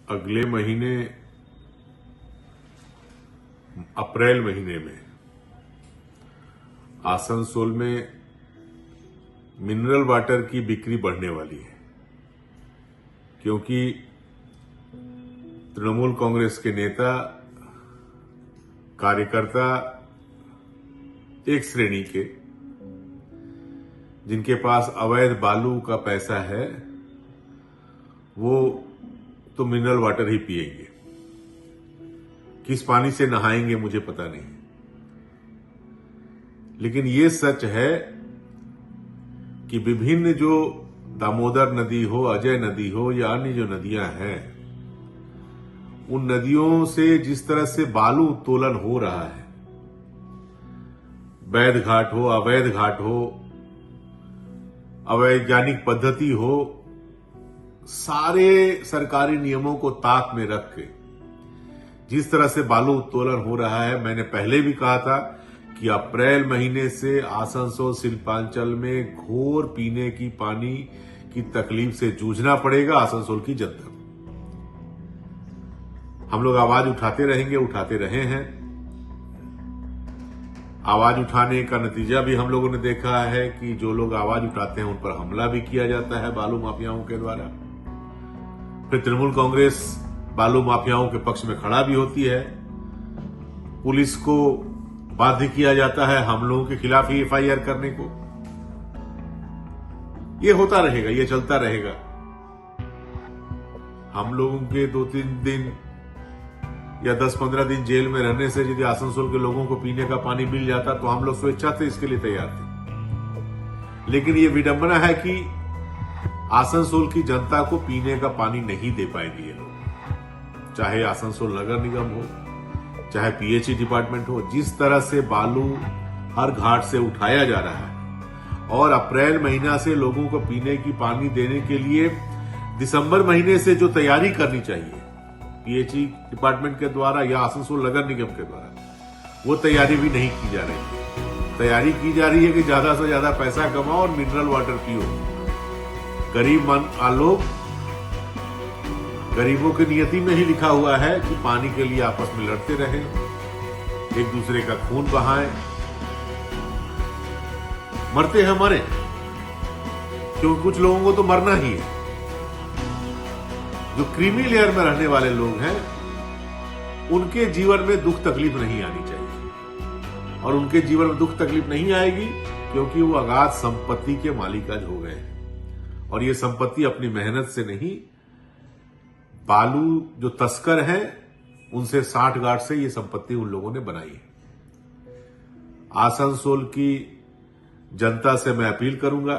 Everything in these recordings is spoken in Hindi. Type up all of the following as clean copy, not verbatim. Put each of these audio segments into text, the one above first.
अगले महीने अप्रैल महीने में आसनसोल में मिनरल वाटर की बिक्री बढ़ने वाली है, क्योंकि तृणमूल कांग्रेस के नेता कार्यकर्ता एक श्रेणी के, जिनके पास अवैध बालू का पैसा है, वो तो मिनरल वाटर ही पिएंगे। किस पानी से नहाएंगे मुझे पता नहीं, लेकिन ये सच है कि विभिन्न जो दामोदर नदी हो, अजय नदी हो या अन्य जो नदियां हैं, उन नदियों से जिस तरह से बालू उत्तोलन हो रहा है, वैध घाट हो, अवैध घाट हो, अवैज्ञानिक पद्धति हो, सारे सरकारी नियमों को ताक में रख के जिस तरह से बालू उत्तोलन हो रहा है, मैंने पहले भी कहा था कि अप्रैल महीने से आसनसोल शिल्पांचल में घोर पीने की पानी की तकलीफ से जूझना पड़ेगा आसनसोल की जनता को। हम लोग आवाज उठाते रहेंगे, उठाते रहे हैं। आवाज उठाने का नतीजा भी हम लोगों ने देखा है कि जो लोग आवाज उठाते हैं उन पर हमला भी किया जाता है बालू माफियाओं के द्वारा। फिर तृणमूल कांग्रेस बालू माफियाओं के पक्ष में खड़ा भी होती है। पुलिस को बाध्य किया जाता है हम लोगों के खिलाफ ही एफआईआर करने को। ये होता रहेगा, ये चलता रहेगा। हम लोगों के 2-3 दिन या 10-15 दिन जेल में रहने से यदि आसनसोल के लोगों को पीने का पानी मिल जाता तो हम लोग स्वेच्छा से इसके लिए तैयार थे। लेकिन ये विडंबना है कि आसनसोल की जनता को पीने का पानी नहीं दे पाएंगे ये लोग, चाहे आसनसोल नगर निगम हो, चाहे पीएचई डिपार्टमेंट हो। जिस तरह से बालू हर घाट से उठाया जा रहा है और अप्रैल महीना से लोगों को पीने की पानी देने के लिए दिसंबर महीने से जो तैयारी करनी चाहिए पीएचई डिपार्टमेंट के द्वारा या आसनसोल नगर निगम के द्वारा, वो तैयारी भी नहीं की जा रही है। तैयारी की जा रही है कि ज्यादा से ज्यादा पैसा कमाओ और मिनरल वाटर पियो। गरीब लोग, गरीबों की नियति में ही लिखा हुआ है कि पानी के लिए आपस में लड़ते रहें, एक दूसरे का खून बहाएं, मरते हैं मरे, क्योंकि कुछ लोगों को तो मरना ही है। जो क्रीमी लेयर में रहने वाले लोग हैं, उनके जीवन में दुख तकलीफ नहीं आनी चाहिए, और उनके जीवन में दुख तकलीफ नहीं आएगी क्योंकि वो अगाध संपत्ति के मालिकाज हो गए हैं। और ये संपत्ति अपनी मेहनत से नहीं, बालू जो तस्कर हैं उनसे 60 गांठ से ये संपत्ति उन लोगों ने बनाई है। आसनसोल की जनता से मैं अपील करूंगा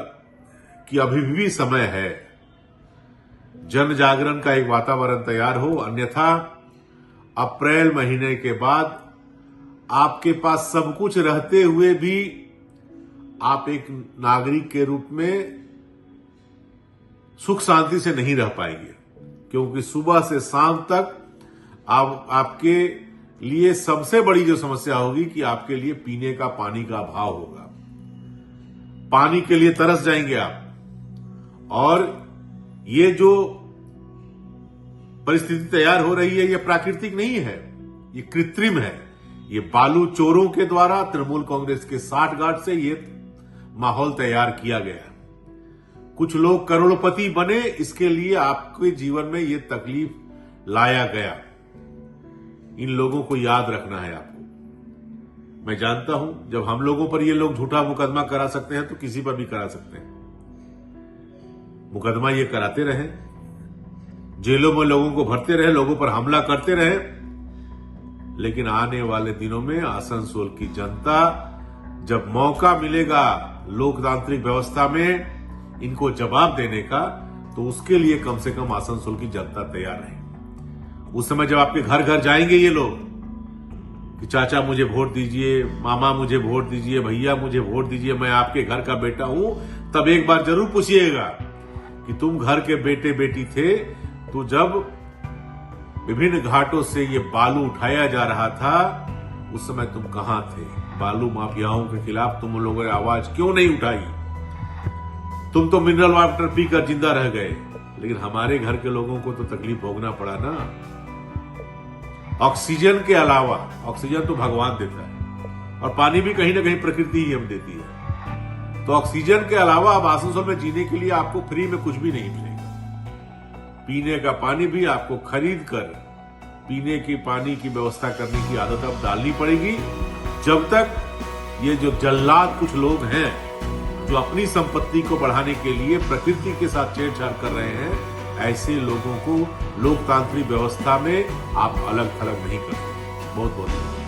कि अभी भी समय है, जन जागरण का एक वातावरण तैयार हो, अन्यथा अप्रैल महीने के बाद आपके पास सब कुछ रहते हुए भी आप एक नागरिक के रूप में सुख शांति से नहीं रह पाएंगे, क्योंकि सुबह से शाम तक आपके लिए सबसे बड़ी जो समस्या होगी कि आपके लिए पीने का पानी का अभाव होगा। पानी के लिए तरस जाएंगे आप। और ये जो परिस्थिति तैयार हो रही है, ये प्राकृतिक नहीं है, ये कृत्रिम है। ये बालू चोरों के द्वारा तृणमूल कांग्रेस के 60 गांठ से ये माहौल तैयार किया गया। कुछ लोग करोड़पति बने, इसके लिए आपके जीवन में ये तकलीफ लाया गया। इन लोगों को याद रखना है आपको। मैं जानता हूं जब हम लोगों पर ये लोग झूठा मुकदमा करा सकते हैं तो किसी पर भी करा सकते हैं। मुकदमा ये कराते रहे, जेलों में लोगों को भरते रहे, लोगों पर हमला करते रहे, लेकिन आने वाले दिनों में आसनसोल की जनता, जब मौका मिलेगा लोकतांत्रिक व्यवस्था में इनको जवाब देने का, तो उसके लिए कम से कम आसनसोल की जनता तैयार रहे। उस समय जब आपके घर घर जाएंगे ये लोग कि चाचा मुझे वोट दीजिए, मामा मुझे वोट दीजिए, भैया मुझे वोट दीजिए, मैं आपके घर का बेटा हूं, तब एक बार जरूर पूछिएगा कि तुम घर के बेटे बेटी थे तो जब विभिन्न घाटों से ये बालू उठाया जा रहा था, उस समय तुम कहां थे। बालू माफियाओं के खिलाफ तुम लोगों ने आवाज क्यों नहीं उठाई? तुम तो मिनरल वाटर पीकर जिंदा रह गए, लेकिन हमारे घर के लोगों को तो तकलीफ भोगना पड़ा ना। ऑक्सीजन के अलावा, ऑक्सीजन तो भगवान देता है और पानी भी कहीं ना कहीं प्रकृति ही हम देती है, तो ऑक्सीजन के अलावा अब आसनसोल में जीने के लिए आपको फ्री में कुछ भी नहीं मिलेगा। पीने का पानी भी आपको खरीद कर पीने की पानी की व्यवस्था करने की आदत अब डालनी पड़ेगी। जब तक ये जो जल्लाद कुछ लोग हैं जो अपनी संपत्ति को बढ़ाने के लिए प्रकृति के साथ छेड़छाड़ कर रहे हैं, ऐसे लोगों को लोकतांत्रिक व्यवस्था में आप अलग थलग नहीं करते। बहुत बहुत धन्यवाद।